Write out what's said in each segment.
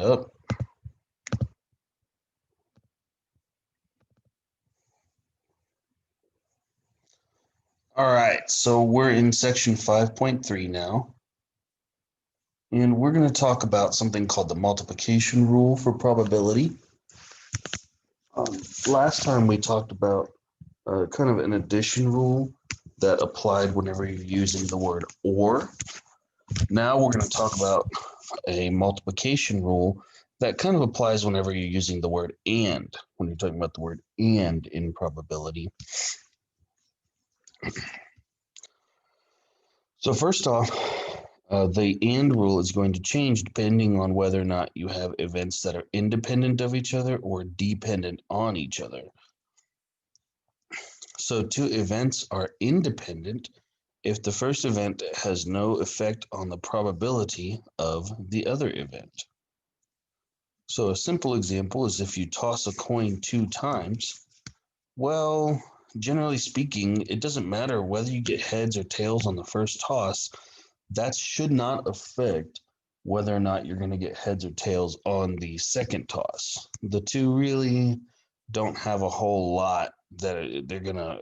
it up. All right, so we're in section 5.3 now. And we're going to talk about something called the multiplication rule for probability. Last time we talked about kind of an addition rule that applied whenever you're using the word or. Now we're going to talk about a multiplication rule that kind of applies whenever you're using the word and, when you're talking about the word and in probability. So first off, the and rule is going to change depending on whether or not you have events that are independent of each other or dependent on each other. So two events are independent if the first event has no effect on the probability of the other event. So a simple example is if you toss a coin 2 times, well, generally speaking, it doesn't matter whether you get heads or tails on the first toss. That should not affect whether or not you're going to get heads or tails on the second toss. The two really don't have a whole lot that they're going to,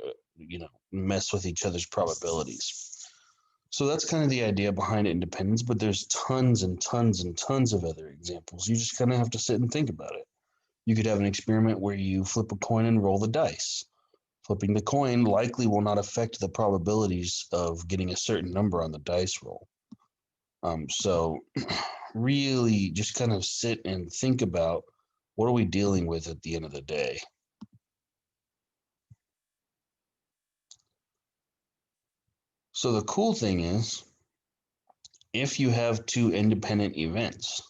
mess with each other's probabilities. So that's kind of the idea behind independence, but there's tons and tons and tons of other examples. You just kind of have to sit and think about it. You could have an experiment where you flip a coin and roll the dice. Flipping the coin likely will not affect the probabilities of getting a certain number on the dice roll. So really just kind of sit and think about what are we dealing with at the end of the day. So the cool thing is, if you have two independent events,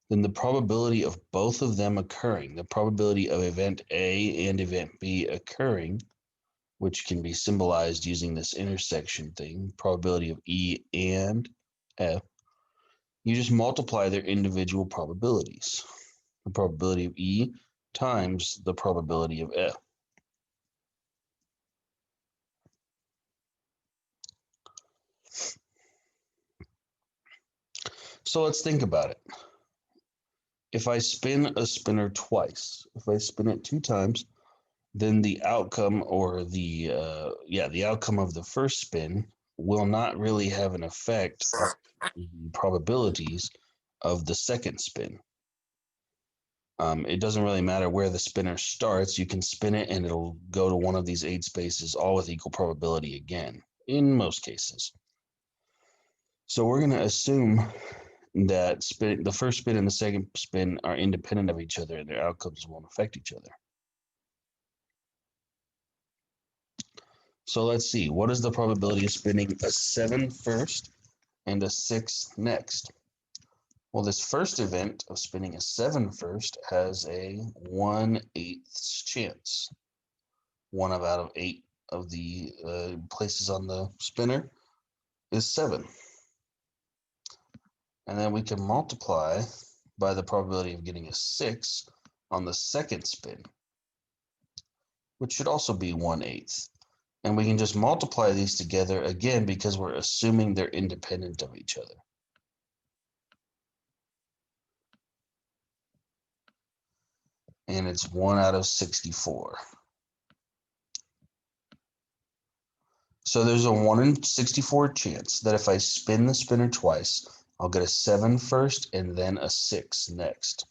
then the probability of both of them occurring, the probability of event A and event B occurring, which can be symbolized using this intersection thing, probability of E and F, you just multiply their individual probabilities. The probability of E times the probability of F. So let's think about it. If I spin a spinner twice, if I spin it 2 times, then the outcome or the outcome of the first spin will not really have an effect on the probabilities of the second spin. It doesn't really matter where the spinner starts. You can spin it and it'll go to one of these 8 spaces, all with equal probability again, in most cases. So we're going to assume that the first spin and the second spin are independent of each other and their outcomes won't affect each other. So let's see, what is the probability of spinning a 7 first and a 6 next? Well, this first event of spinning a 7 first has a 1/8 chance. 1 out of 8 of the places on the spinner is 7. And then we can multiply by the probability of getting a 6 on the second spin, which should also be 1/8. And we can just multiply these together again because we're assuming they're independent of each other. And it's 1 out of 64. So there's a 1 in 64 chance that if I spin the spinner twice, I'll get a 7 first and then a 6 next.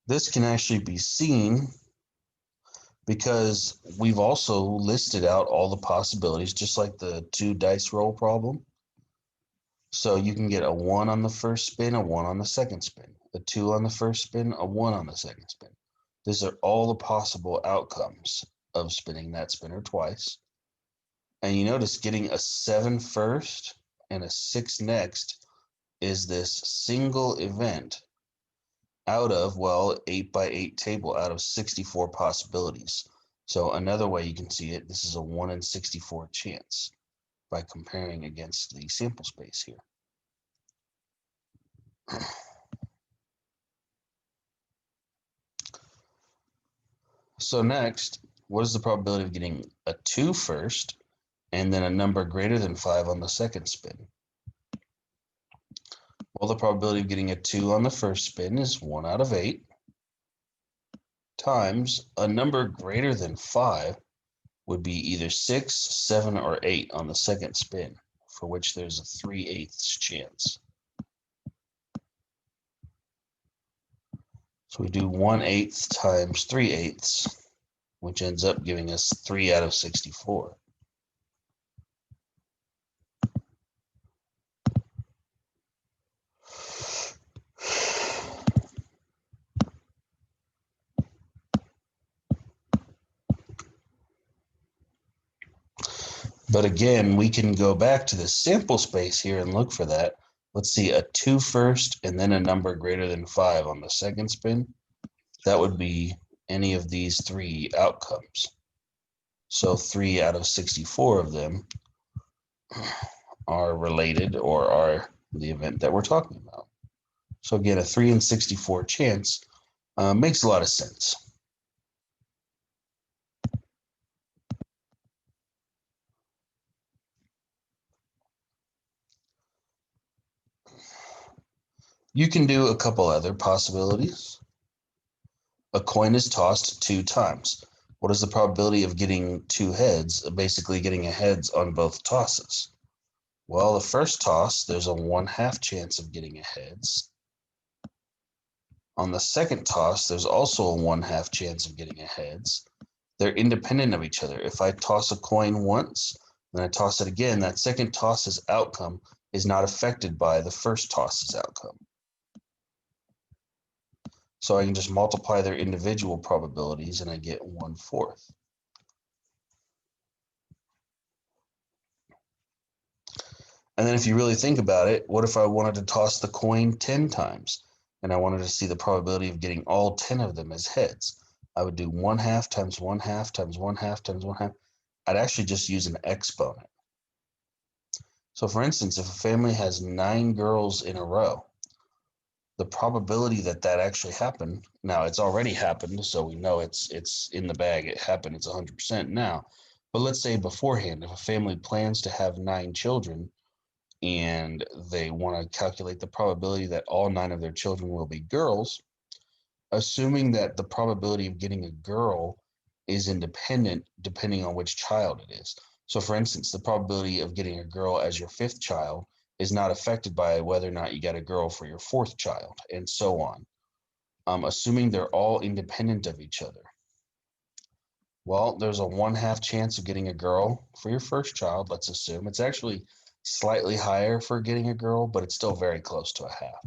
This can actually be seen because we've also listed out all the possibilities, just like the 2 dice roll problem. So you can get a 1 on the first spin, a 1 on the second spin, a 2 on the first spin, a 1 on the second spin. These are all the possible outcomes of spinning that spinner twice. And you notice getting a 7 first and a 6 next is this single event out of, well, 8 by 8 table out of 64 possibilities. So another way you can see it, this is a 1 in 64 chance by comparing against the sample space here. So next, what is the probability of getting a 2 first and then a number greater than 5 on the second spin? Well, the probability of getting a 2 on the first spin is 1 out of 8 times a number greater than 5 would be either 6, 7, or 8 on the second spin, for which there's a 3/8 chance. So we do 1/8 times 3/8, which ends up giving us 3 out of 64. But again, we can go back to the sample space here and look for that. Let's see, a 2 first and then a number greater than 5 on the second spin. That would be any of these three outcomes. So 3 out of 64 of them are related or are the event that we're talking about. So again, a 3 in 64 chance makes a lot of sense. You can do a couple other possibilities. A coin is tossed 2 times. What is the probability of getting 2 heads, basically getting a heads on both tosses? Well, the first toss, there's a 1/2 chance of getting a heads. On the second toss, there's also a 1/2 chance of getting a heads. They're independent of each other. If I toss a coin once, then I toss it again, that second toss's outcome is not affected by the first toss's outcome. So I can just multiply their individual probabilities and I get 1/4. And then if you really think about it, what if I wanted to toss the coin 10 times and I wanted to see the probability of getting all 10 of them as heads? I would do 1/2 times 1/2 times 1/2 times 1/2. I'd actually just use an exponent. So for instance, if a family has 9 girls in a row, the probability that that actually happened, now it's already happened, so we know it's in the bag, it happened, it's 100% now. But let's say beforehand, if a family plans to have 9 children, and they want to calculate the probability that all 9 of their children will be girls, assuming that the probability of getting a girl is independent depending on which child it is. So for instance, the probability of getting a girl as your 5th child is not affected by whether or not you got a girl for your 4th child, and so on. Assuming they're all independent of each other. Well, there's a 1/2 chance of getting a girl for your first child, let's assume. It's actually slightly higher for getting a girl, but it's still very close to a half.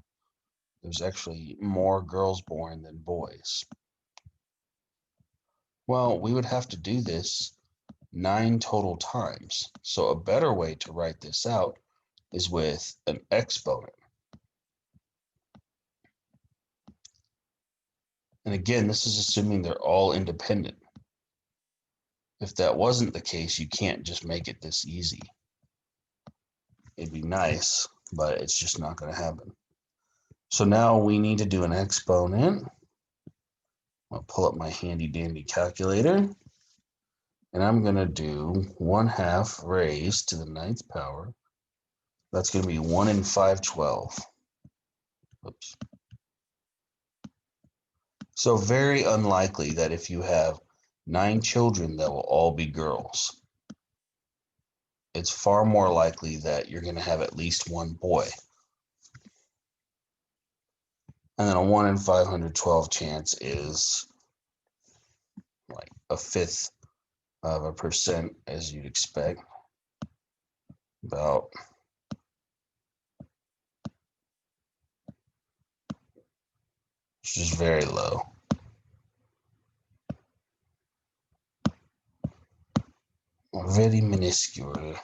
There's actually more girls born than boys. Well, we would have to do this 9 total times. So a better way to write this out is with an exponent. And again, this is assuming they're all independent. If that wasn't the case, you can't just make it this easy. It'd be nice, but it's just not going to happen. So now we need to do an exponent. I'll pull up my handy dandy calculator, and I'm going to do 1/2 raised to the 9th power. That's going to be 1 in 512. Oops. So very unlikely that if you have 9 children that will all be girls. It's far more likely that you're going to have at least one boy. And then a 1 in 512 chance is like 1/5 of a percent, as you'd expect. About which is very low. Very minuscule.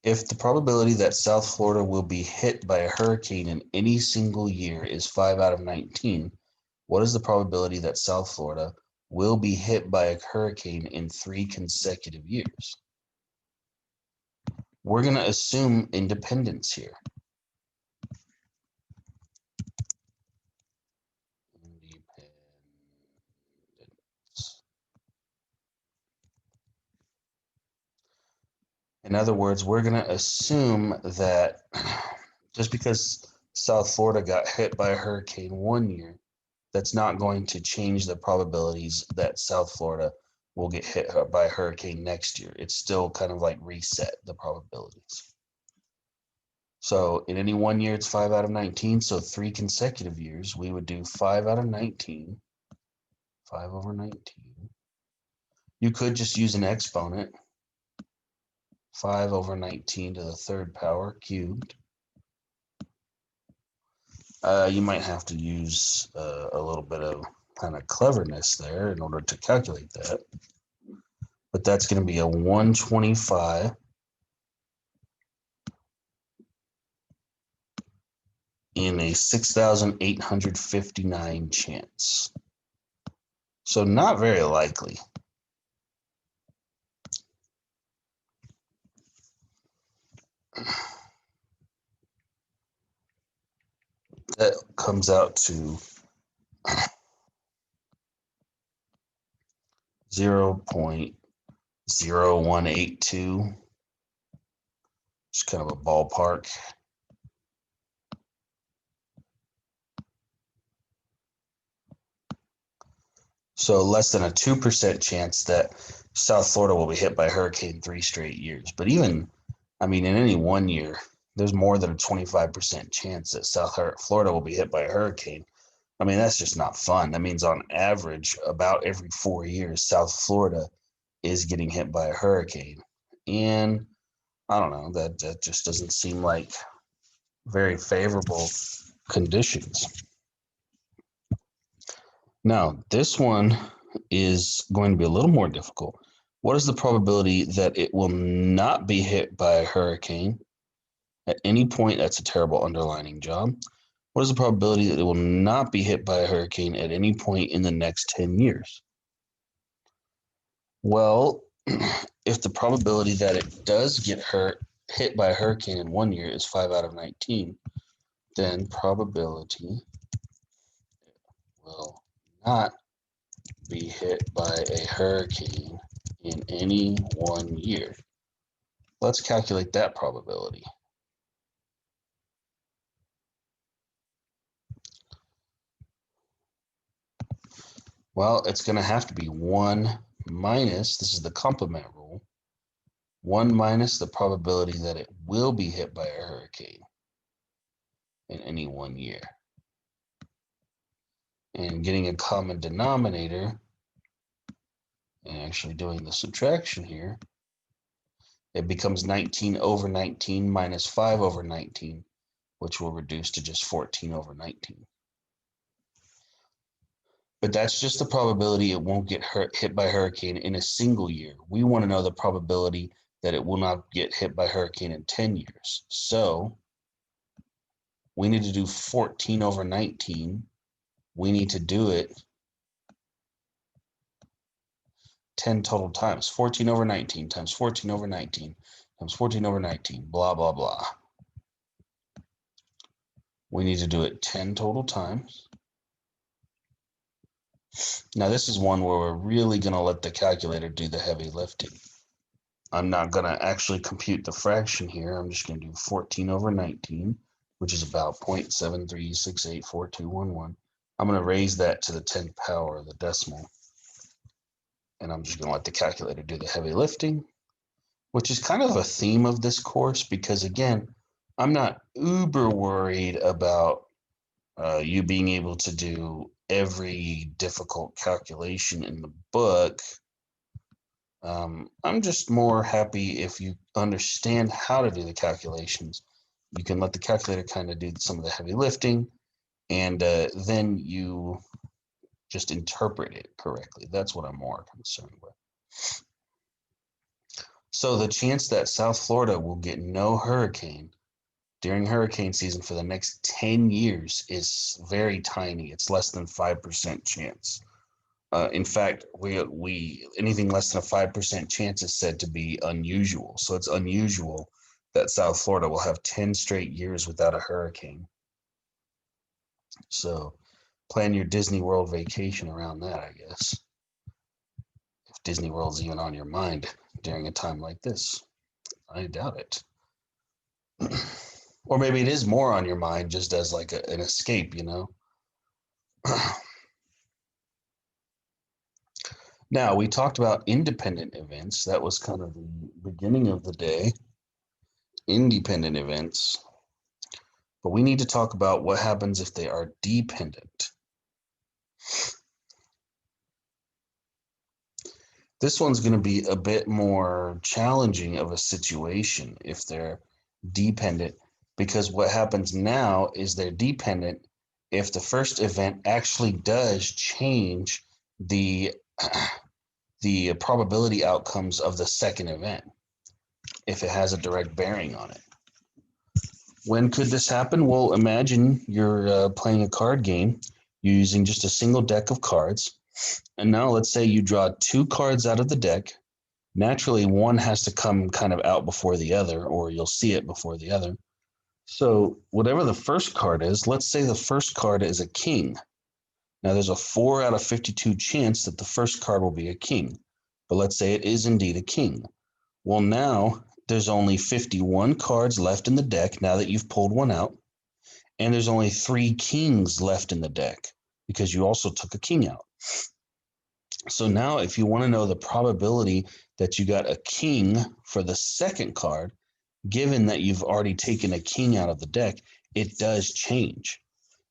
If the probability that South Florida will be hit by a hurricane in any single year is 5 out of 19, what is the probability that South Florida will be hit by a hurricane in 3 consecutive years? We're going to assume independence here. In other words, we're going to assume that just because South Florida got hit by a hurricane one year, that's not going to change the probabilities that South Florida will get hit by a hurricane next year. It's still kind of like reset the probabilities. So in any one year, it's 5 out of 19. So 3 consecutive years, we would do 5 out of 19, 5 over 19. You could just use an exponent, 5 over 19 to the third power cubed. You might have to use a little bit of kind of cleverness there in order to calculate that. But that's going to be a 125 in a 6,859 chance. So not very likely. That comes out to 0.0182. Just kind of a ballpark. So less than a 2% chance that South Florida will be hit by a hurricane 3 straight years. But even, I mean, in any one year, there's more than a 25% chance that South Florida will be hit by a hurricane. I mean, that's just not fun. That means on average, about every 4 years, South Florida is getting hit by a hurricane. And I don't know, that just doesn't seem like very favorable conditions. Now, this one is going to be a little more difficult. What is the probability that it will not be hit by a hurricane at any point? That's a terrible underlining job. What is the probability that it will not be hit by a hurricane at any point in the next 10 years? Well, if the probability that it does get hit by a hurricane in 1 year is 5 out of 19, then probability will not be hit by a hurricane in any 1 year. Let's calculate that probability. Well, it's going to have to be 1 minus, this is the complement rule, 1 minus the probability that it will be hit by a hurricane in any 1 year. And getting a common denominator, and actually doing the subtraction here, it becomes 19 over 19 minus 5 over 19, which will reduce to just 14 over 19. But that's just the probability it won't get hit by a hurricane in a single year. We want to know the probability that it will not get hit by a hurricane in 10 years. So we need to do 14 over 19. We need to do it 10 total times. 14 over 19 times 14 over 19 times 14 over 19, blah, blah, blah. We need to do it 10 total times. Now, this is one where we're really going to let the calculator do the heavy lifting. I'm not going to actually compute the fraction here. I'm just going to do 14 over 19, which is about 0.73684211. I'm going to raise that to the 10th power of the decimal. And I'm just going to let the calculator do the heavy lifting, which is kind of a theme of this course because, again, I'm not uber worried about you being able to do every difficult calculation in the book. I'm just more happy if you understand how to do the calculations. You can let the calculator kind of do some of the heavy lifting, and then you just interpret it correctly. That's what I'm more concerned with. So the chance that South Florida will get no hurricane during hurricane season for the next 10 years is very tiny. It's less than 5% chance. In fact, we anything less than a 5% chance is said to be unusual. So it's unusual that South Florida will have 10 straight years without a hurricane. So plan your Disney World vacation around that, I guess. If Disney World's even on your mind during a time like this. I doubt it. Or maybe it is more on your mind just as like an escape, you know? Now, we talked about independent events. That was kind of the beginning of the day, independent events. But we need to talk about what happens if they are dependent. This one's going to be a bit more challenging of a situation if they're dependent, because what happens now is they're dependent if the first event actually does change the the probability outcomes of the second event, if it has a direct bearing on it. When could this happen? Well, imagine you're playing a card game using just a single deck of cards. And now let's say you draw two cards out of the deck. Naturally, one has to come kind of out before the other, or you'll see it before the other. So whatever the first card is, let's say the first card is a king. Now there's a 4 out of 52 chance that the first card will be a king. But let's say it is indeed a king. Well, now there's only 51 cards left in the deck now that you've pulled one out. And there's only 3 kings left in the deck because you also took a king out. So now if you want to know the probability that you got a king for the second card, given that you've already taken a king out of the deck, it does change.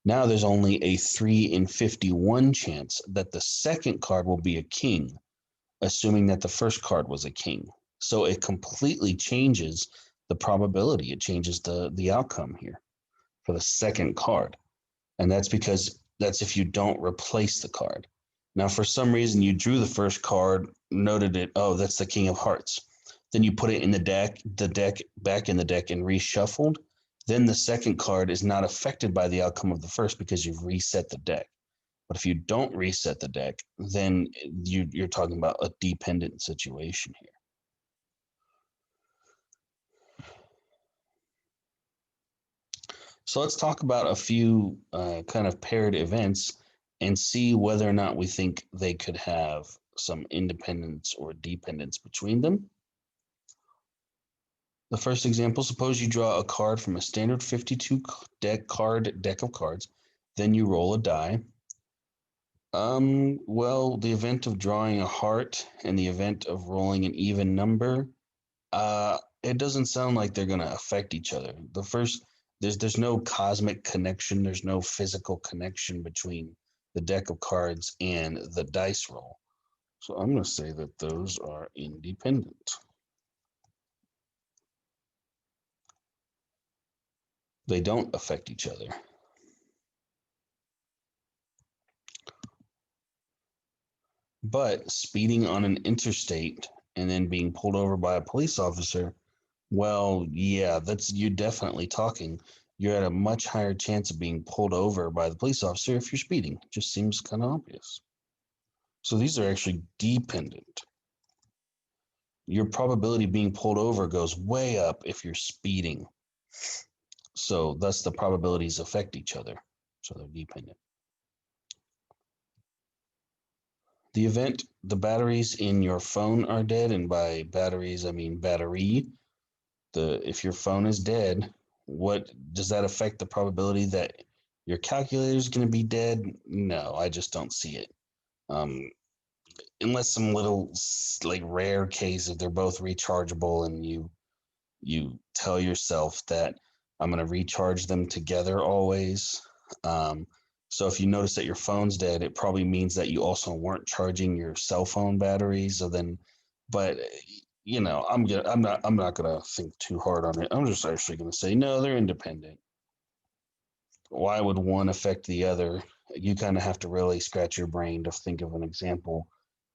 Now there's only a 3 in 51 chance that the second card will be a king, assuming that the first card was a king. So it completely changes the probability. It changes the outcome here for the second card. And that's because that's if you don't replace the card. Now, for some reason, you drew the first card, noted it, oh, that's the King of Hearts. Then you put it in the deck back in the deck and reshuffled. Then the second card is not affected by the outcome of the first because you've reset the deck. But if you don't reset the deck, then you're talking about a dependent situation here. So let's talk about a few kind of paired events and see whether or not we think they could have some independence or dependence between them. The first example, suppose you draw a card from a standard 52 deck of cards, then you roll a die. Well, the event of drawing a heart and the event of rolling an even number, it doesn't sound like they're going to affect each other. The first, there's no cosmic connection, there's no physical connection between the deck of cards and the dice roll. So I'm going to say that those are independent. They don't affect each other. But speeding on an interstate and then being pulled over by a police officer, well, yeah, you're definitely talking. You're at a much higher chance of being pulled over by the police officer if you're speeding. It just seems kind of obvious. So these are actually dependent. Your probability of being pulled over goes way up if you're speeding. So thus the probabilities affect each other. So they're dependent. The event the batteries in your phone are dead, and by batteries I mean battery. If your phone is dead, what does that affect the probability that your calculator is going to be dead? No, I just don't see it. Unless some little like rare case if they're both rechargeable and you tell yourself that I'm going to recharge them together always. So if you notice that your phone's dead, it probably means that you also weren't charging your cell phone battery. So then, but you know, I'm not gonna think too hard on it. I'm just actually gonna say no, they're independent. Why would one affect the other? You kind of have to really scratch your brain to think of an example,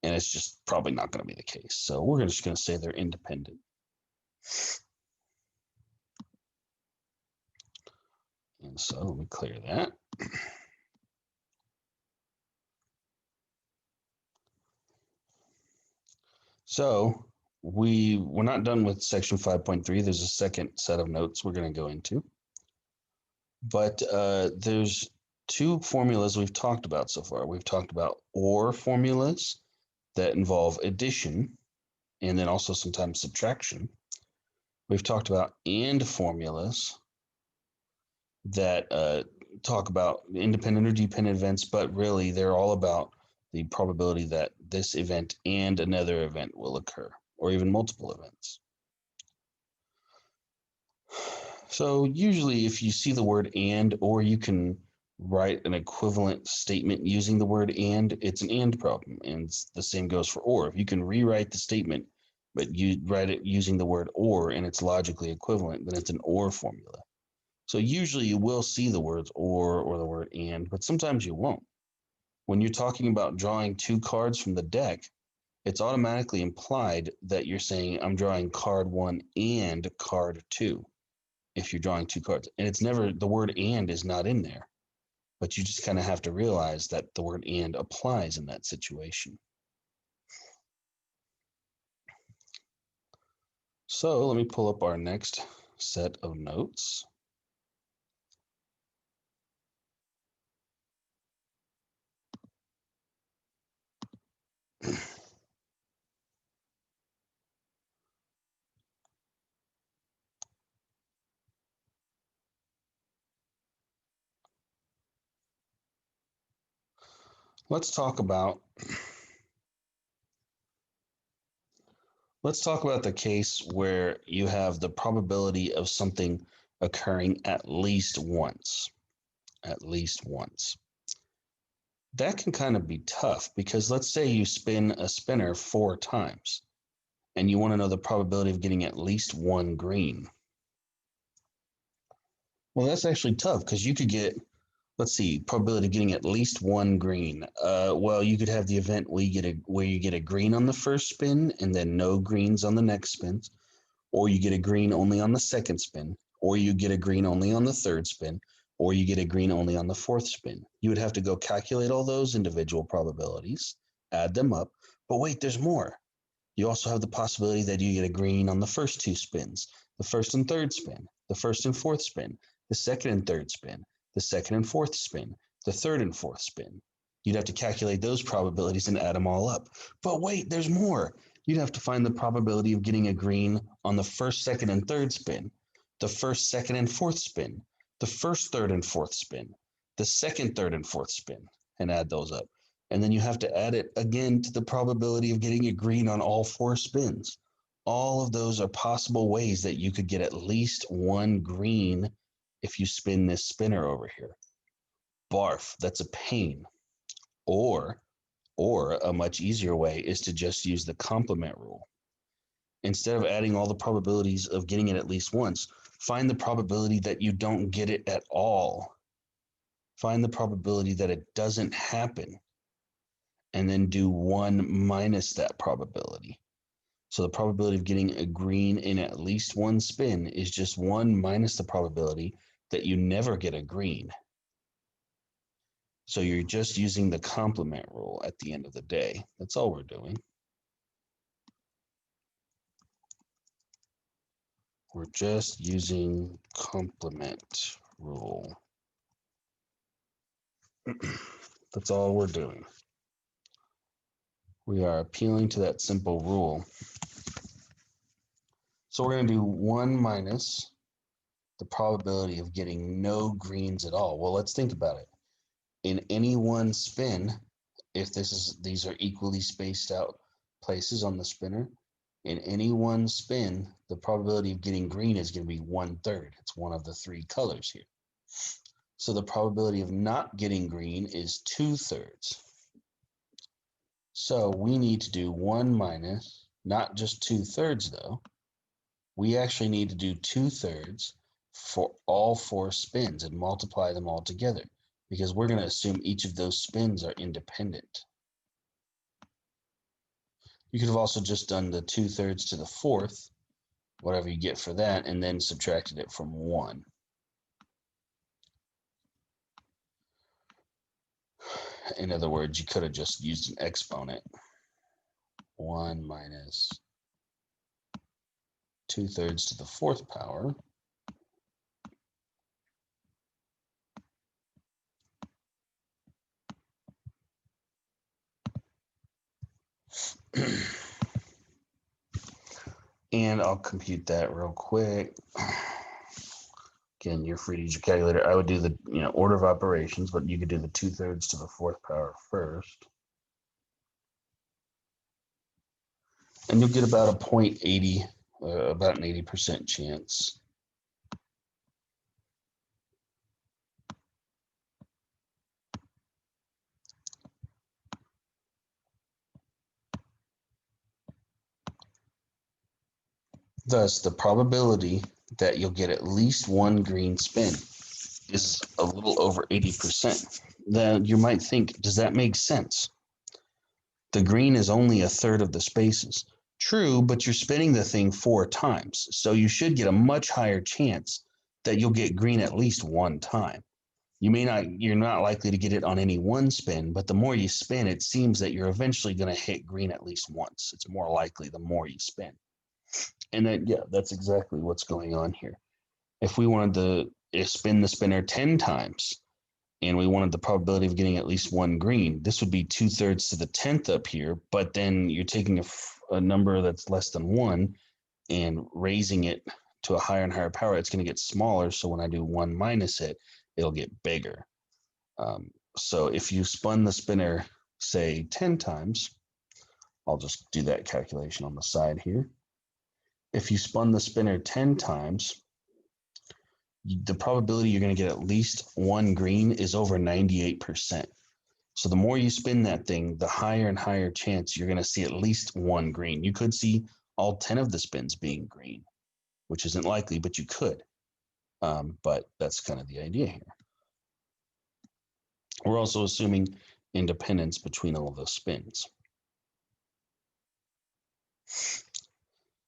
and it's just probably not going to be the case. So we're just going to say they're independent. And so let me clear that. So we're not done with section 5.3. There's a second set of notes we're going to go into. But there's two formulas we've talked about so far. We've talked about OR formulas that involve addition and then also sometimes subtraction. We've talked about and formulas that talk about independent or dependent events, but really they're all about the probability that this event and another event will occur, or even multiple events. So usually if you see the word and, or you can write an equivalent statement using the word and, it's an and problem. And the same goes for or. If you can rewrite the statement, but you write it using the word or and it's logically equivalent, then it's an or formula. So usually you will see the words or the word and, but sometimes you won't. When you're talking about drawing two cards from the deck, it's automatically implied that you're saying I'm drawing card one and card two if you're drawing two cards. And it's never, the word and is not in there, but you just kind of have to realize that the word and applies in that situation. So let me pull up our next set of notes. Let's talk about the case where you have the probability of something occurring at least once. At least once. That can kind of be tough because let's say you spin a spinner 4 times and you want to know the probability of getting at least one green. Well, that's actually tough because you could get, let's see, probability of getting at least one green. Well, you could have the event where you get a green on the first spin and then no greens on the next spin, or you get a green only on the second spin, or you get a green only on the third spin, or you get a green only on the fourth spin. You would have to go calculate all those individual probabilities, add them up. But wait, there's more. You also have the possibility that you get a green on the first 2 spins, the first and third spin, the first and fourth spin, the second and third spin, the second and fourth spin, the third and fourth spin. You'd have to calculate those probabilities and add them all up. But wait, there's more. You'd have to find the probability of getting a green on the first, second, and third spin, the first, second, and fourth spin, the first, third, and fourth spin, the second, third, and fourth spin, and add those up. And then you have to add it again to the probability of getting a green on all 4 spins. All of those are possible ways that you could get at least one green if you spin this spinner over here. Barf, that's a pain. Or a much easier way is to just use the complement rule. Instead of adding all the probabilities of getting it at least once, find the probability that you don't get it at all. Find the probability that it doesn't happen, and then do 1 minus that probability. So the probability of getting a green in at least one spin is just 1 minus the probability that you never get a green. So you're just using the complement rule at the end of the day. That's all we're doing. We're just using complement rule. That's all we're doing. We are appealing to that simple rule. So we're going to do 1 minus the probability of getting no greens at all. Well, let's think about it. In any one spin, if these are equally spaced out places on the spinner, in any one spin, the probability of getting green is going to be 1/3. It's one of the 3 colors here. So the probability of not getting green is 2/3. So we need to do 1 minus, not just 2/3 though. We actually need to do 2/3 for all 4 spins and multiply them all together, because we're going to assume each of those spins are independent. You could have also just done the 2/3 to the 4th, whatever you get for that, and then subtracted it from 1. In other words, you could have just used an exponent. 1 minus 2/3 to the 4th power And I'll compute that real quick. Again, you're free to use your calculator. I would do the order of operations, but you could do the 2/3 to the 4th power first. And you'll get about a 0.80, about an 80% chance. Thus, the probability that you'll get at least one green spin is a little over 80%. Then you might think, does that make sense? The green is only 1/3 of the spaces. True, but you're spinning the thing 4 times, so you should get a much higher chance that you'll get green at least one time. You're not likely to get it on any one spin, but the more you spin, it seems that you're eventually going to hit green at least once. It's more likely the more you spin. And that's exactly what's going on here. If we wanted to spin the spinner 10 times and we wanted the probability of getting at least one green, this would be 2/3 to the 10th up here, but then you're taking a number that's less than 1 and raising it to a higher and higher power. It's going to get smaller, so when I do 1 minus it, it'll get bigger. So if you spun the spinner, say 10 times, I'll just do that calculation on the side here. If you spun the spinner 10 times, the probability you're going to get at least one green is over 98%. So the more you spin that thing, the higher and higher chance you're going to see at least one green. You could see all 10 of the spins being green, which isn't likely, but you could. But that's kind of the idea here. We're also assuming independence between all of those spins.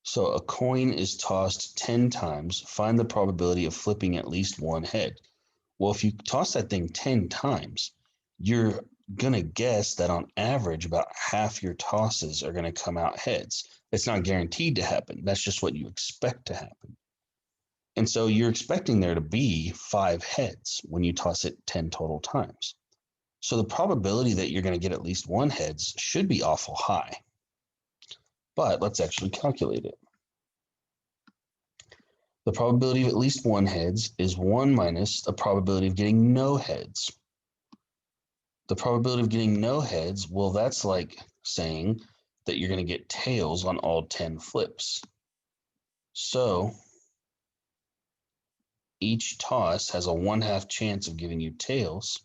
So a coin is tossed 10 times. Find the probability of flipping at least one head. Well, if you toss that thing 10 times, you're going to guess that on average, about half your tosses are going to come out heads. It's not guaranteed to happen. That's just what you expect to happen. And so you're expecting there to be 5 heads when you toss it 10 total times. So the probability that you're going to get at least one heads should be awful high. But let's actually calculate it. The probability of at least one heads is 1 minus the probability of getting no heads. The probability of getting no heads, well, that's like saying that you're going to get tails on all 10 flips. So each toss has a 1/2 chance of giving you tails.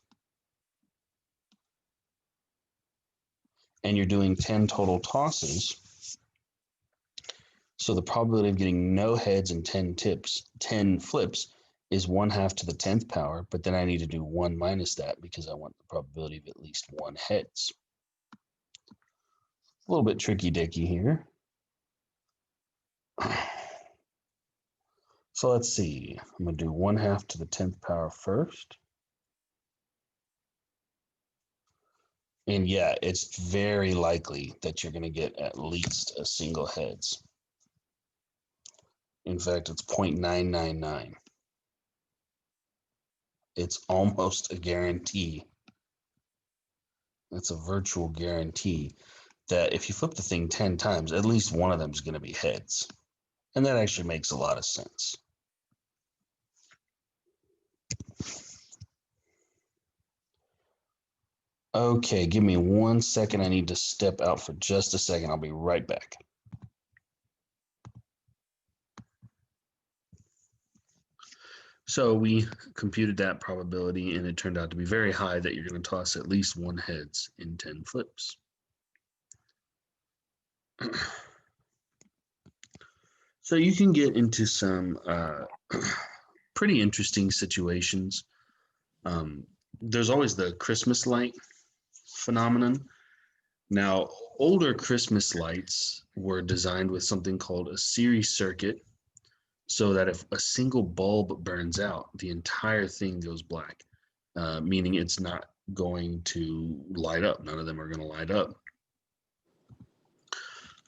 And you're doing 10 total tosses. So the probability of getting no heads and 10 flips is 1/2 to the 10th power, but then I need to do 1 minus that because I want the probability of at least one heads. A little bit tricky dicky here. So let's see, I'm going to do 1/2 to the 10th power first. And yeah, it's very likely that you're going to get at least a single heads. In fact, it's 0.999. It's almost a guarantee. It's a virtual guarantee that if you flip the thing 10 times, at least one of them is going to be heads. And that actually makes a lot of sense. Okay, give me 1 second. I need to step out for just a second. I'll be right back. So we computed that probability, and it turned out to be very high that you're going to toss at least one heads in 10 flips. So you can get into some pretty interesting situations. There's always the Christmas light phenomenon. Now, older Christmas lights were designed with something called a series circuit, so that if a single bulb burns out, the entire thing goes black, meaning it's not going to light up. None of them are going to light up.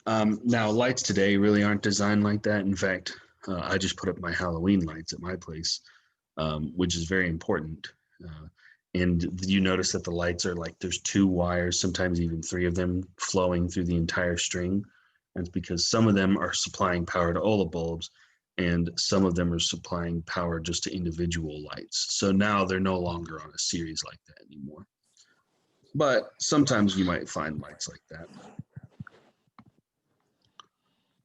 Now, lights today really aren't designed like that. In fact, I just put up my Halloween lights at my place, which is very important. And you notice that the lights are like there's 2 wires, sometimes even 3 of them flowing through the entire string. That's because some of them are supplying power to all the bulbs, and some of them are supplying power just to individual lights. So now they're no longer on a series like that anymore. But sometimes you might find lights like that.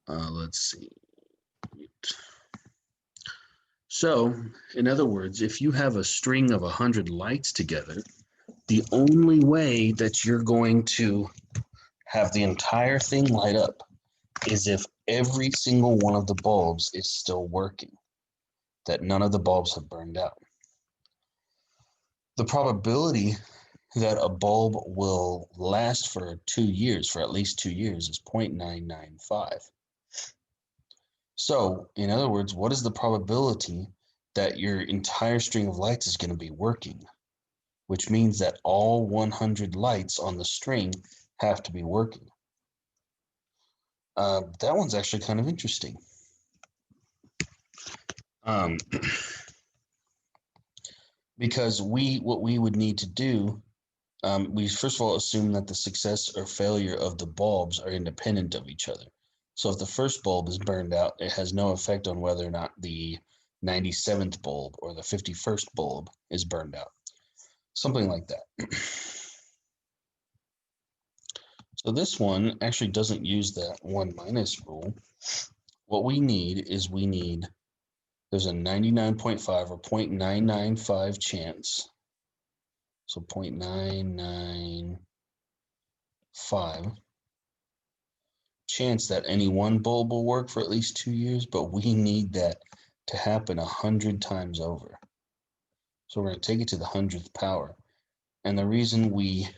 Let's see. So, in other words, if you have a string of 100 lights together, the only way that you're going to have the entire thing light up is if every single one of the bulbs is still working, that none of the bulbs have burned out. The probability that a bulb will last for 2 years, for at least 2 years, is 0.995. So, in other words, what is the probability that your entire string of lights is going to be working? Which means that all 100 lights on the string have to be working. That one's actually kind of interesting. Because what we would need to do, we first of all assume that the success or failure of the bulbs are independent of each other. So if the first bulb is burned out, it has no effect on whether or not the 97th bulb or the 51st bulb is burned out. Something like that. So this one actually doesn't use that 1 minus rule. What we need is there's a 99.5 or 0.995 chance. So 0.995 chance that any one bulb will work for at least 2 years, but we need that to happen 100 times over. So we're going to take it to the 100th power. And the reason we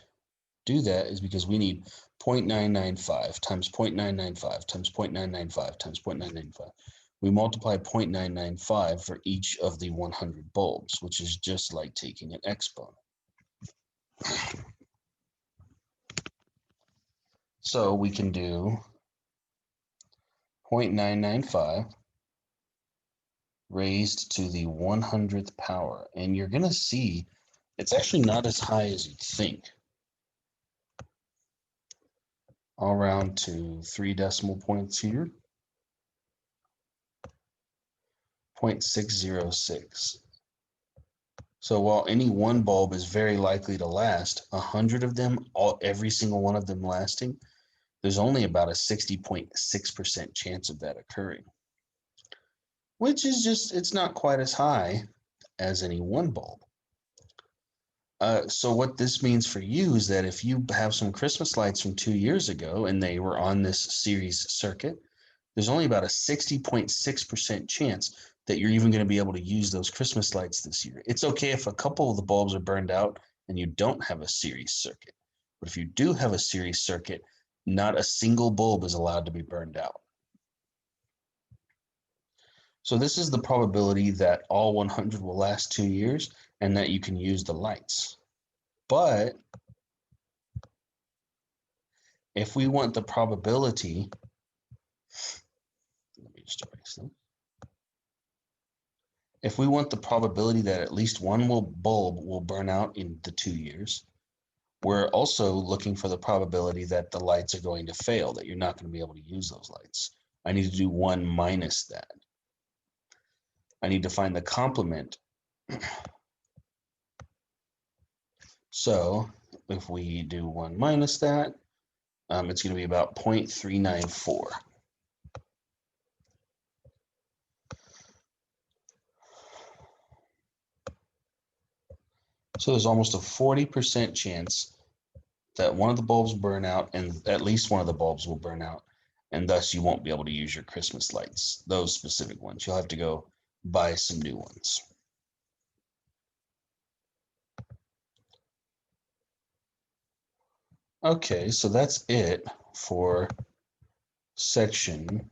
do that is because we need 0.995 times 0.995 times 0.995 times 0.995. We multiply 0.995 for each of the 100 bulbs, which is just like taking an exponent. So we can do 0.995 raised to the 100th power. And you're going to see it's actually not as high as you'd think. I'll round to 3 decimal points here. 0.606. So while any one bulb is very likely to last, 100 of them, every single one of them lasting, there's only about a 60.6% chance of that occurring, which is just, it's not quite as high as any one bulb. So what this means for you is that if you have some Christmas lights from 2 years ago and they were on this series circuit, there's only about a 60.6% chance that you're even going to be able to use those Christmas lights this year. It's okay if a couple of the bulbs are burned out and you don't have a series circuit. But if you do have a series circuit, not a single bulb is allowed to be burned out. So this is the probability that all 100 will last 2 years and that you can use the lights. But if we want the probability, let me just erase them. If we want the probability that at least one bulb will burn out in the 2 years, we're also looking for the probability that the lights are going to fail, that you're not going to be able to use those lights. I need to do 1 minus that. I need to find the complement. So if we do 1 minus that, it's going to be about 0.394. So there's almost a 40% chance that one of the bulbs burn out and at least one of the bulbs will burn out, and thus you won't be able to use your Christmas lights, those specific ones. You'll have to go buy some new ones. Okay, so that's it for section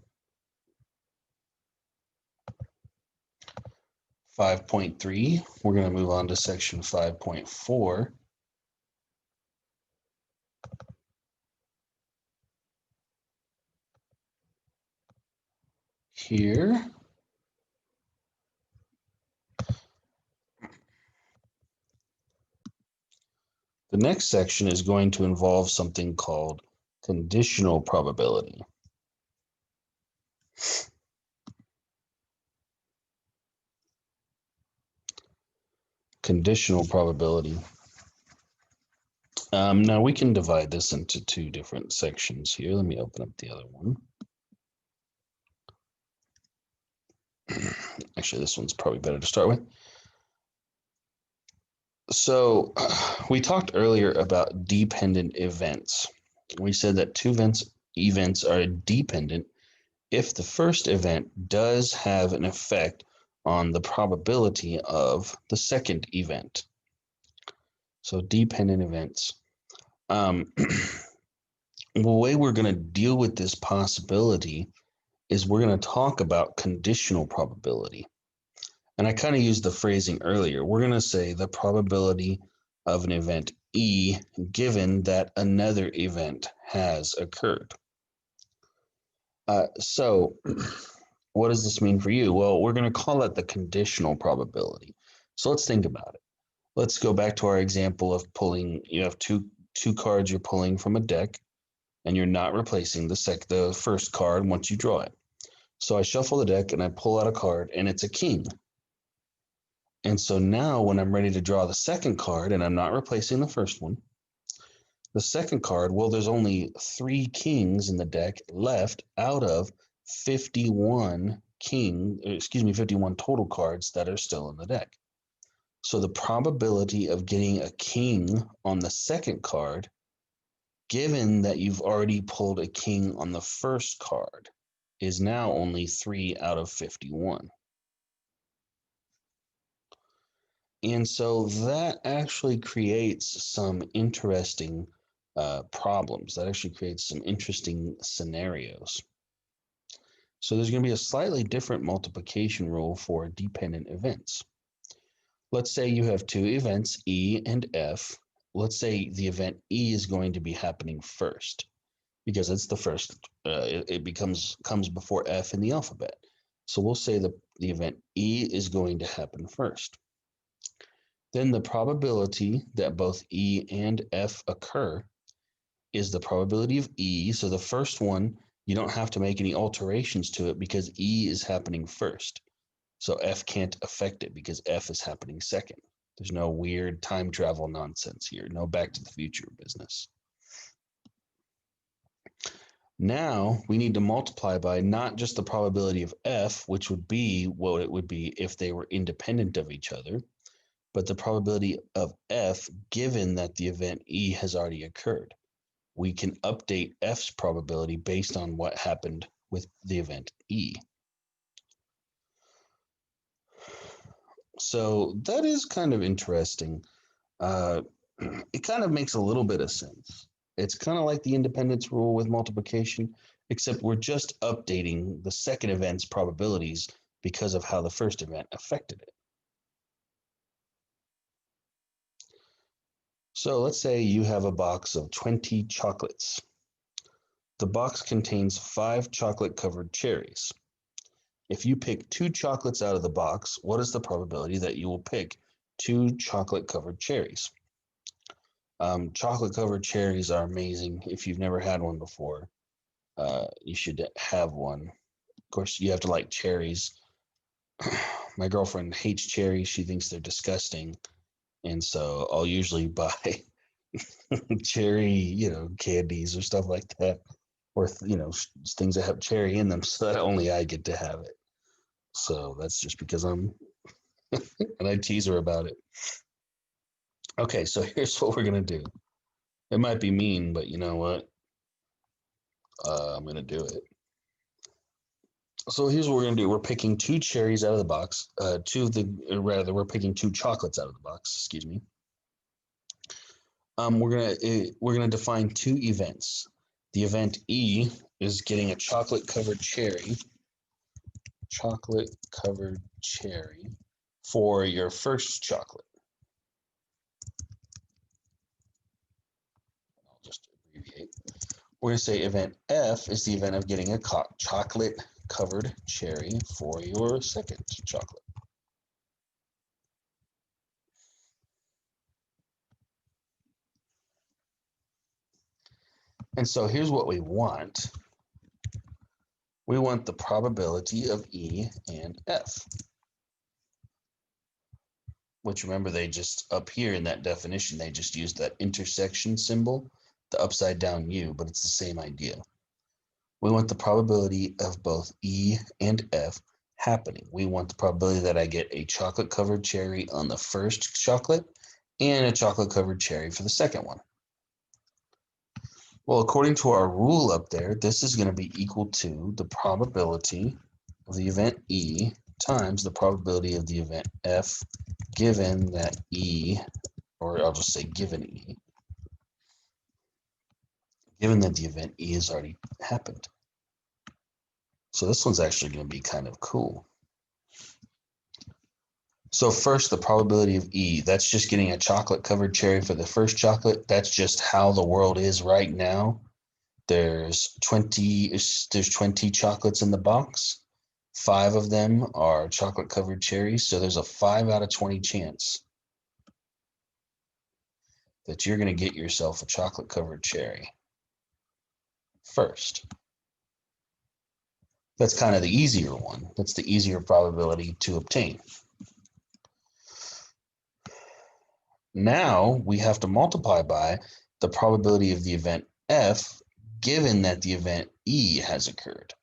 5.3. We're going to move on to section 5.4. Here. The next section is going to involve something called conditional probability. Conditional probability. Now we can divide this into two different sections here. Let me open up the other one. Actually, this one's probably better to start with. So we talked earlier about dependent events. We said that two events are dependent if the first event does have an effect on the probability of the second event. So dependent events. The way we're going to deal with this possibility is we're going to talk about conditional probability. And I kind of used the phrasing earlier. We're going to say the probability of an event E given that another event has occurred. So what does this mean for you? Well, we're going to call it the conditional probability. So let's think about it. Let's go back to our example of pulling. You have two cards you're pulling from a deck, and you're not replacing the first card once you draw it. So I shuffle the deck and I pull out a card, and it's a king. And so now when I'm ready to draw the second card, and I'm not replacing the first one, the second card, well, there's only 3 kings in the deck left out of 51 51 total cards that are still in the deck. So the probability of getting a king on the second card, given that you've already pulled a king on the first card, is now only 3 out of 51. And so that actually creates some interesting problems. That actually creates some interesting scenarios. So there's going to be a slightly different multiplication rule for dependent events. Let's say you have two events, E and F. Let's say the event E is going to be happening first because it's the first. It comes before F in the alphabet. So we'll say the event E is going to happen first. Then the probability that both E and F occur is the probability of E. So the first one, you don't have to make any alterations to it because E is happening first. So F can't affect it because F is happening second. There's no weird time travel nonsense here, no Back to the Future business. Now we need to multiply by not just the probability of F, which would be what it would be if they were independent of each other, but the probability of F given that the event E has already occurred. We can update F's probability based on what happened with the event E. So that is kind of interesting. It kind of makes a little bit of sense. It's kind of like the independence rule with multiplication, except we're just updating the second event's probabilities because of how the first event affected it. So let's say you have a box of 20 chocolates. The box contains 5 chocolate-covered cherries. If you pick 2 chocolates out of the box, what is the probability that you will pick 2 chocolate-covered cherries? Chocolate-covered cherries are amazing. If you've never had one before, you should have one. Of course, you have to like cherries. My girlfriend hates cherries. She thinks they're disgusting. And so I'll usually buy cherry, candies or stuff like that, or things that have cherry in them, so that only I get to have it. So that's just because I'm, and I tease her about it. Okay, so here's what we're gonna do. It might be mean, but you know what? I'm gonna do it. So here's what we're gonna do. We're picking 2 cherries out of the box. We're picking 2 chocolates out of the box. Excuse me. We're gonna define 2 events. The event E is getting a chocolate-covered cherry for your first chocolate. I'll just abbreviate. We're going to say event F is the event of getting a chocolate-covered cherry for your second chocolate. And so here's what we want. We want the probability of E and F, which remember they just up here in that definition, they just used that intersection symbol, the upside down U, but it's the same idea. We want the probability of both E and F happening. We want the probability that I get a chocolate covered cherry on the first chocolate and a chocolate covered cherry for the second one. Well, according to our rule up there, this is going to be equal to the probability of the event E times the probability of the event F, given that E, or I'll just say given E, given that the event E has already happened. So this one's actually going to be kind of cool. So first, the probability of E, that's just getting a chocolate covered cherry for the first chocolate. That's just how the world is right now. There's 20 chocolates in the box. 5 of them are chocolate covered cherries. So there's a 5 out of 20 chance that you're going to get yourself a chocolate covered cherry first. That's kind of the easier one. That's the easier probability to obtain. Now we have to multiply by the probability of the event F, given that the event E has occurred.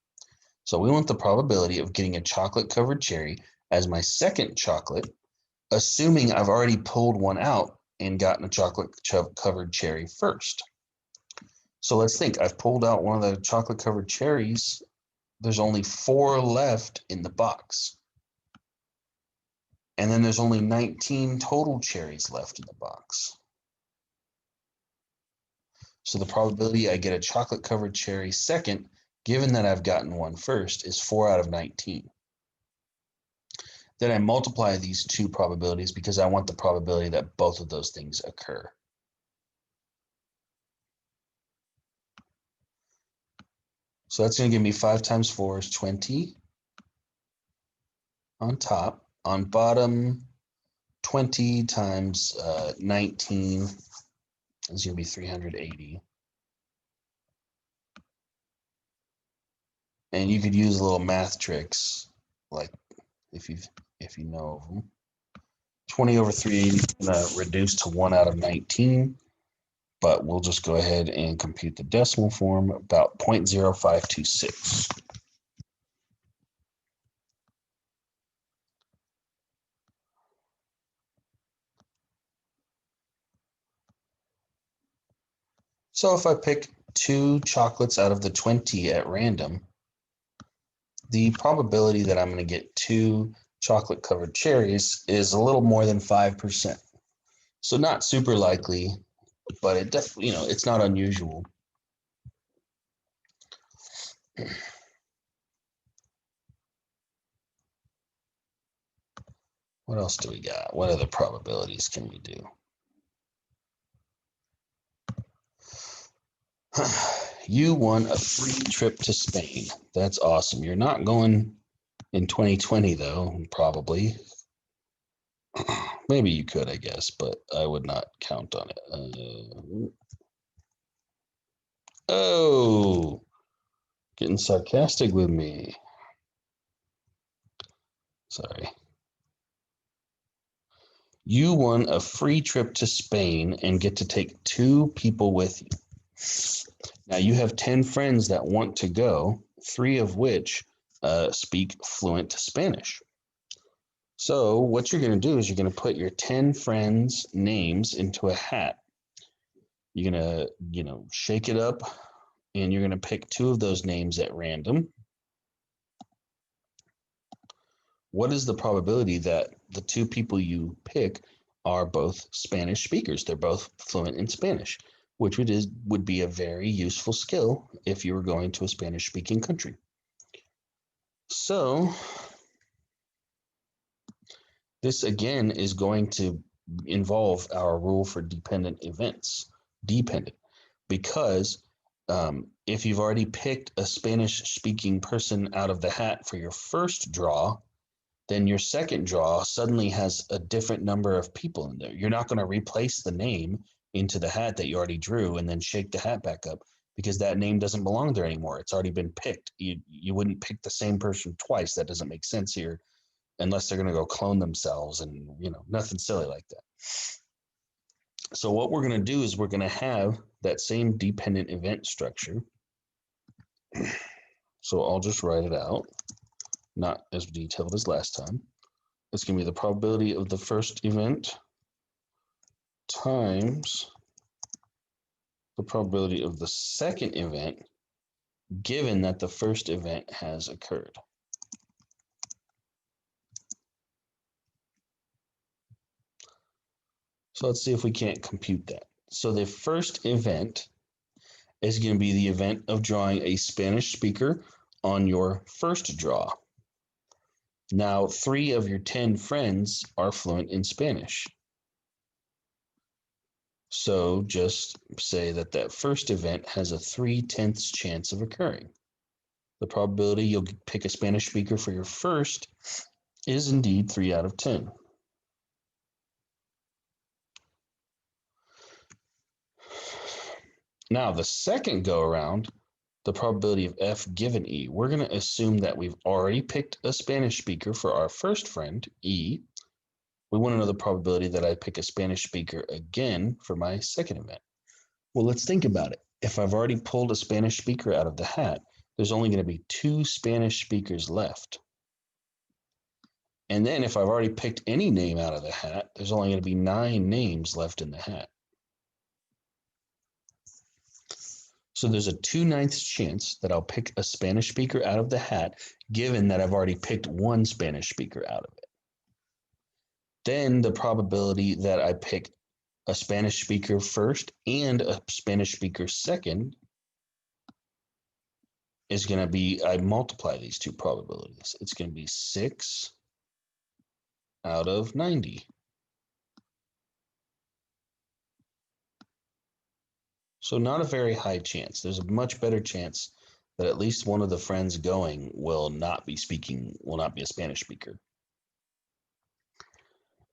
So we want the probability of getting a chocolate covered cherry as my second chocolate, assuming I've already pulled one out and gotten a chocolate covered cherry first. So let's think, I've pulled out one of the chocolate covered cherries. There's only 4 left in the box. And then there's only 19 total cherries left in the box. So the probability I get a chocolate covered cherry second, given that I've gotten one first, is 4 out of 19. Then I multiply these two probabilities because I want the probability that both of those things occur. So that's going to give me 5 times 4 is 20 on top. On bottom, 20 times 19 is going to be 380. And you could use little math tricks, like if you know of them. 20 over 380 is going to reduce to 1 out of 19, but we'll just go ahead and compute the decimal form, about 0.0526. So if I pick 2 chocolates out of the 20 at random, the probability that I'm going to get 2 chocolate covered cherries is a little more than 5%. So not super likely, but it definitely, it's not unusual. What else do we got? What other probabilities can we do? You won a free trip to Spain. That's awesome. You're not going in 2020 though, probably. Maybe you could, I guess, but I would not count on it. Oh, getting sarcastic with me. Sorry. You won a free trip to Spain and get to take 2 people with you. Now you have 10 friends that want to go, 3 of which speak fluent Spanish. So what you're going to do is you're going to put your 10 friends' names into a hat. You're going to, shake it up, and you're going to pick 2 of those names at random. What is the probability that the 2 people you pick are both Spanish speakers? They're both fluent in Spanish, which would be a very useful skill if you were going to a Spanish-speaking country. So this again is going to involve our rule for dependent events, because if you've already picked a Spanish-speaking person out of the hat for your first draw, then your second draw suddenly has a different number of people in there. You're not going to replace the name into the hat that you already drew and then shake the hat back up. because that name doesn't belong there anymore. It's already been picked. You wouldn't pick the same person twice. That doesn't make sense here unless they're going to go clone themselves and, nothing silly like that. So what we're going to do is we're going to have that same dependent event structure. So I'll just write it out, not as detailed as last time. It's going to be the probability of the first event times the probability of the second event, given that the first event has occurred. So let's see if we can't compute that. So the first event is going to be the event of drawing a Spanish speaker on your first draw. Now, 3 of your 10 friends are fluent in Spanish. So just say that that first event has a 3/10 chance of occurring. The probability you'll pick a Spanish speaker for your first is indeed 3 out of 10. Now, the second go around, the probability of F given E, we're going to assume that we've already picked a Spanish speaker for our first friend, E. We want to know the probability that I pick a Spanish speaker again for my second event. Well, let's think about it. If I've already pulled a Spanish speaker out of the hat, there's only going to be 2 Spanish speakers left. And then if I've already picked any name out of the hat, there's only going to be 9 names left in the hat. So there's a 2/9 chance that I'll pick a Spanish speaker out of the hat, given that I've already picked 1 Spanish speaker out of it. Then the probability that I pick a Spanish speaker first and a Spanish speaker second is going to be, I multiply these 2 probabilities. It's going to be 6 out of 90. So not a very high chance. There's a much better chance that at least one of the friends going will not be a Spanish speaker.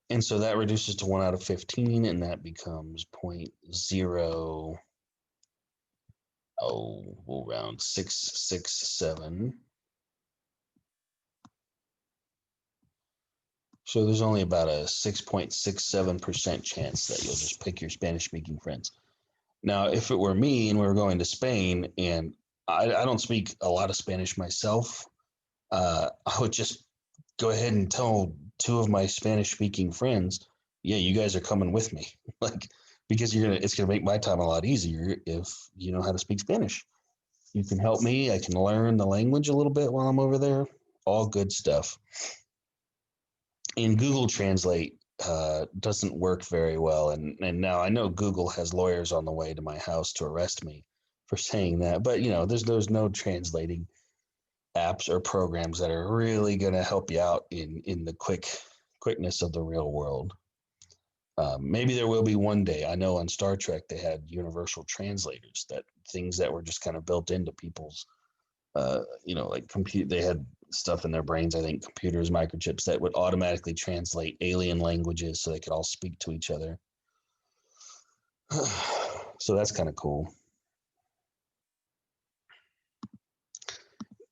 And so that reduces to 1 out of 15, and that becomes 0.0, we'll round 667. So there's only about a 6.67% chance that you'll just pick your Spanish-speaking friends. Now, if it were me and we were going to Spain, and I don't speak a lot of Spanish myself, I would just go ahead and tell 2 of my Spanish-speaking friends, yeah, you guys are coming with me, because it's gonna make my time a lot easier if you know how to speak Spanish. You can help me. I can learn the language a little bit while I'm over there. All good stuff. And Google Translate doesn't work very well, and now I know Google has lawyers on the way to my house to arrest me for saying that, but there's no translating apps or programs that are really going to help you out in the quickness of the real world. Maybe there will be one day. I know on Star Trek they had universal translators, that things that were just kind of built into people's they had stuff in their brains, I think computers, microchips that would automatically translate alien languages so they could all speak to each other. So that's kind of cool.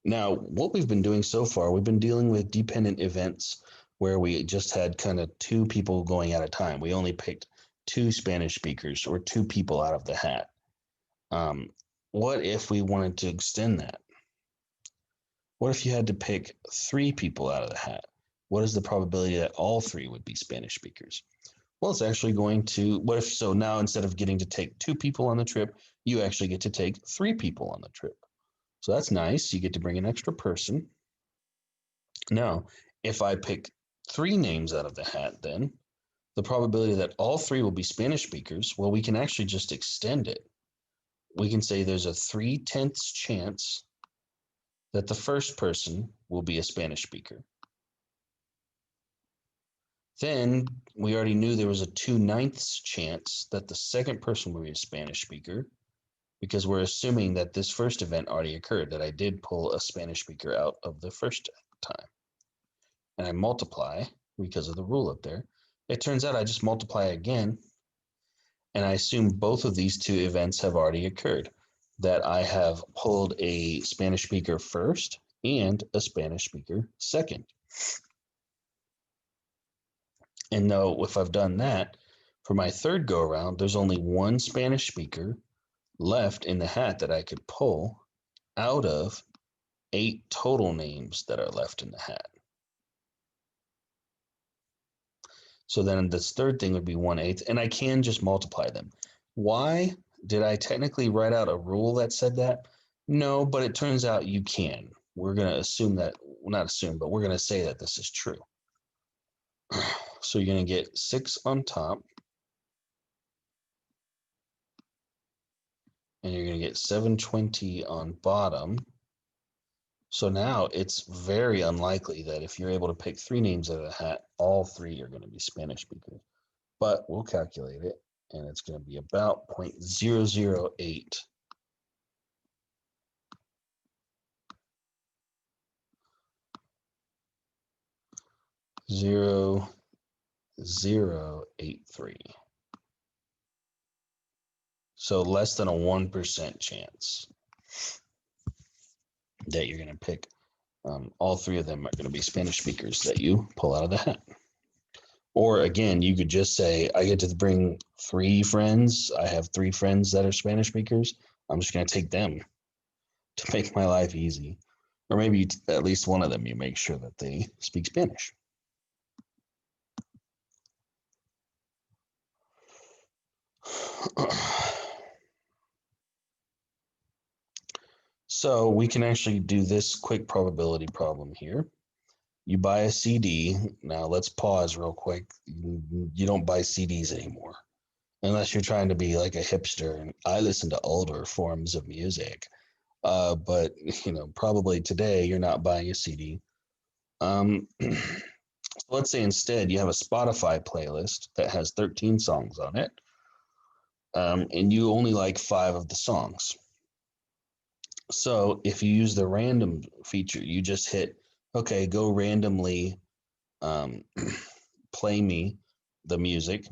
Now, what we've been doing so far, we've been dealing with dependent events where we just had kind of 2 people going at a time. We only picked 2 Spanish speakers or 2 people out of the hat. What if we wanted to extend that? What if you had to pick 3 people out of the hat? What is the probability that all 3 would be Spanish speakers? Well, it's actually going to, so now instead of getting to take 2 people on the trip, you actually get to take 3 people on the trip. So that's nice. You get to bring an extra person. Now, if I pick 3 names out of the hat, then the probability that all 3 will be Spanish speakers, well, we can actually just extend it. We can say there's a 3/10 chance that the first person will be a Spanish speaker. Then we already knew there was a 2/9 chance that the second person will be a Spanish speaker, because we're assuming that this first event already occurred, that I did pull a Spanish speaker out of the first time. And I multiply because of the rule up there. It turns out I just multiply again, and I assume both of these 2 events have already occurred. that I have pulled a Spanish speaker first and a Spanish speaker second. And now if I've done that, for my third go around, there's only one Spanish speaker left in the hat that I could pull out of 8 total names that are left in the hat. So then this third thing would be 1/8, and I can just multiply them. Why did I technically write out a rule that said that? No, but it turns out you can. We're going to assume that, well, not assume, but we're going to say that this is true. So you're going to get 6 on top, and you're going to get 720 on bottom. So now it's very unlikely that if you're able to pick 3 names out of the hat, all 3 are going to be Spanish speakers. But we'll calculate it, and it's going to be about 0.008. Zero, 0.083. So less than a 1% chance that you're going to pick. All 3 of them are going to be Spanish speakers that you pull out of the hat. Or again, you could just say, I get to bring 3 friends. I have 3 friends that are Spanish speakers. I'm just going to take them to make my life easy. Or maybe at least one of them, you make sure that they speak Spanish. So we can actually do this quick probability problem here. You buy a CD. Now let's pause real quick. You don't buy CDs anymore, unless you're trying to be like a hipster. And I listen to older forms of music. But probably today you're not buying a CD. Let's say instead you have a Spotify playlist that has 13 songs on it, and you only like 5 of the songs. So if you use the random feature, you just hit, okay, go randomly play me the music.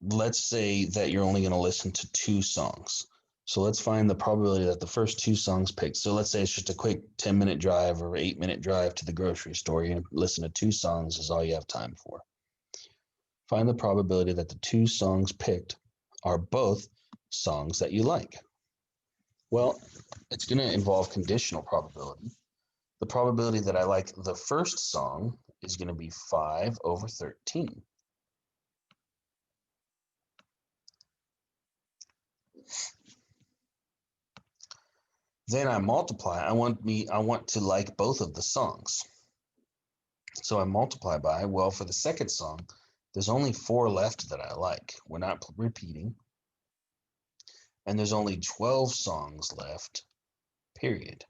Let's say that you're only going to listen to 2 songs. So let's find the probability that the first 2 songs picked. So let's say it's just a quick 10-minute drive or 8-minute drive to the grocery store. You're going to listen to 2 songs is all you have time for. Find the probability that the 2 songs picked are both songs that you like. Well, it's going to involve conditional probability. The probability that I like the first song is going to be 5/13. Then I multiply. I want to like both of the songs. So I multiply by, well, for the second song, there's only 4 left that I like. We're not repeating. And there's only 12 songs left, period.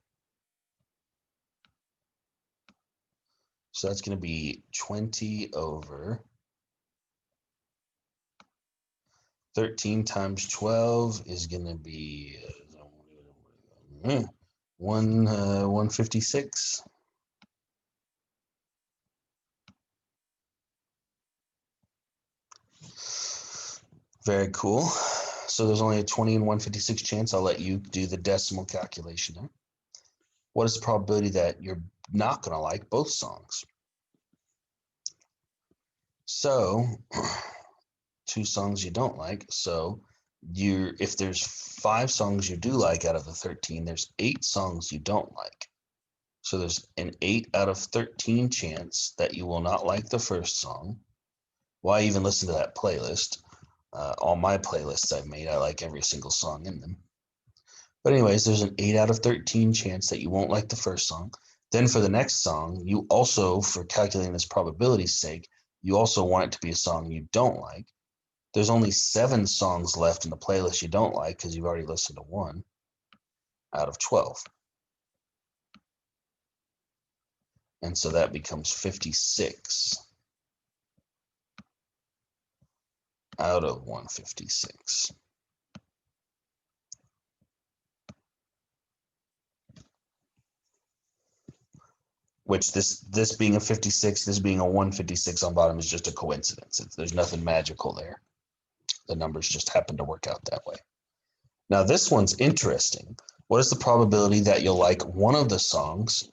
So that's going to be 20/13 times 12 is going to be 156. Very cool. So there's only a 20 and 156 chance. I'll let you do the decimal calculation there. What is the probability that you're not going to like both songs? So 2 songs you don't like. So if there's 5 songs you do like out of the 13, there's 8 songs you don't like. So there's an 8/13 chance that you will not like the first song. Why even listen to that playlist? All my playlists I've made, I like every single song in them. But anyways, there's an 8/13 chance that you won't like the first song. Then for the next song, you also, for calculating this probability's sake, you also want it to be a song you don't like. There's only 7 songs left in the playlist you don't like because you've already listened to 1 out of 12. And so that becomes 56 out of 156. Which this being a 56, this being a 156 on bottom is just a coincidence. There's nothing magical there. The numbers just happen to work out that way. Now, this one's interesting. What is the probability that you'll like one of the songs,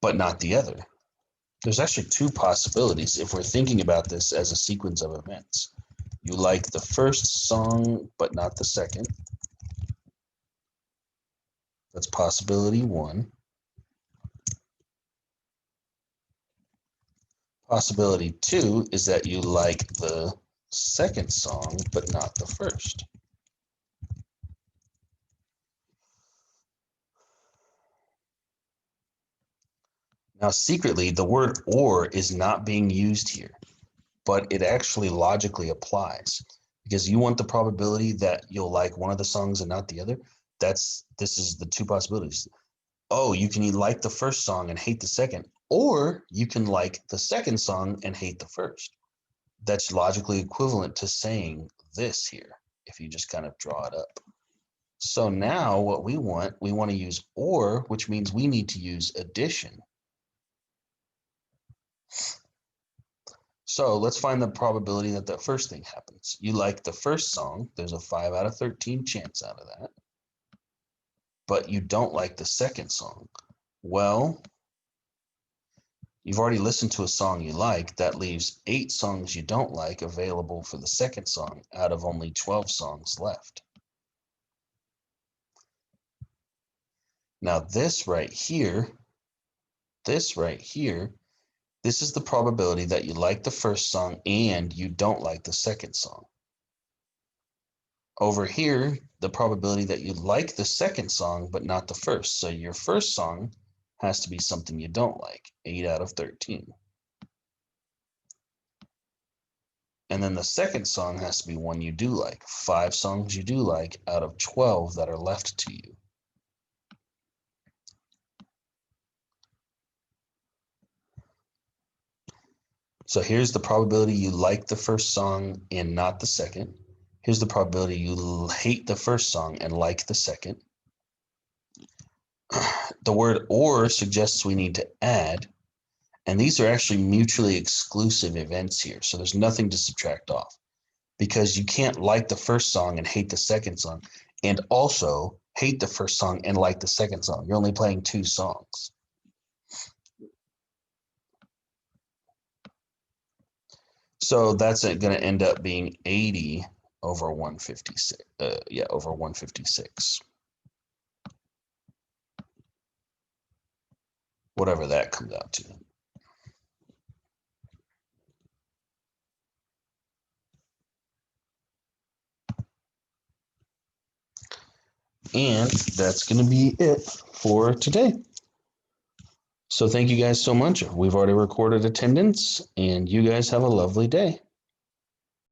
but not the other? There's actually two possibilities if we're thinking about this as a sequence of events. You like the first song, but not the second. That's possibility one. Possibility two is that you like the second song, but not the first. Now, secretly, the word or is not being used here, but it actually logically applies because you want the probability that you'll like one of the songs and not the other. This is the two possibilities. Oh, you can like the first song and hate the second, or you can like the second song and hate the first. That's logically equivalent to saying this here, if you just kind of draw it up. So now what we want to use or, which means we need to use addition. So let's find the probability that the first thing happens. You like the first song, there's a 5 out of 13 chance out of that, but you don't like the second song. Well, you've already listened to a song you like. That leaves 8 songs you don't like available for the second song out of only 12 songs left. Now this right here, this is the probability that you like the first song and you don't like the second song. Over here, the probability that you like the second song but not the first. So your first song has to be something you don't like, 8 out of 13. And then the second song has to be one you do like, 5 songs you do like out of 12 that are left to you. So here's the probability you like the first song and not the second. Here's the probability you hate the first song and like the second. The word or suggests we need to add, and these are actually mutually exclusive events here. So there's nothing to subtract off because you can't like the first song and hate the second song and also hate the first song and like the second song. You're only playing 2 songs. So that's going to end up being 80 over 156. Over 156. Whatever that comes out to. And that's going to be it for today. So thank you guys so much. We've already recorded attendance, and you guys have a lovely day.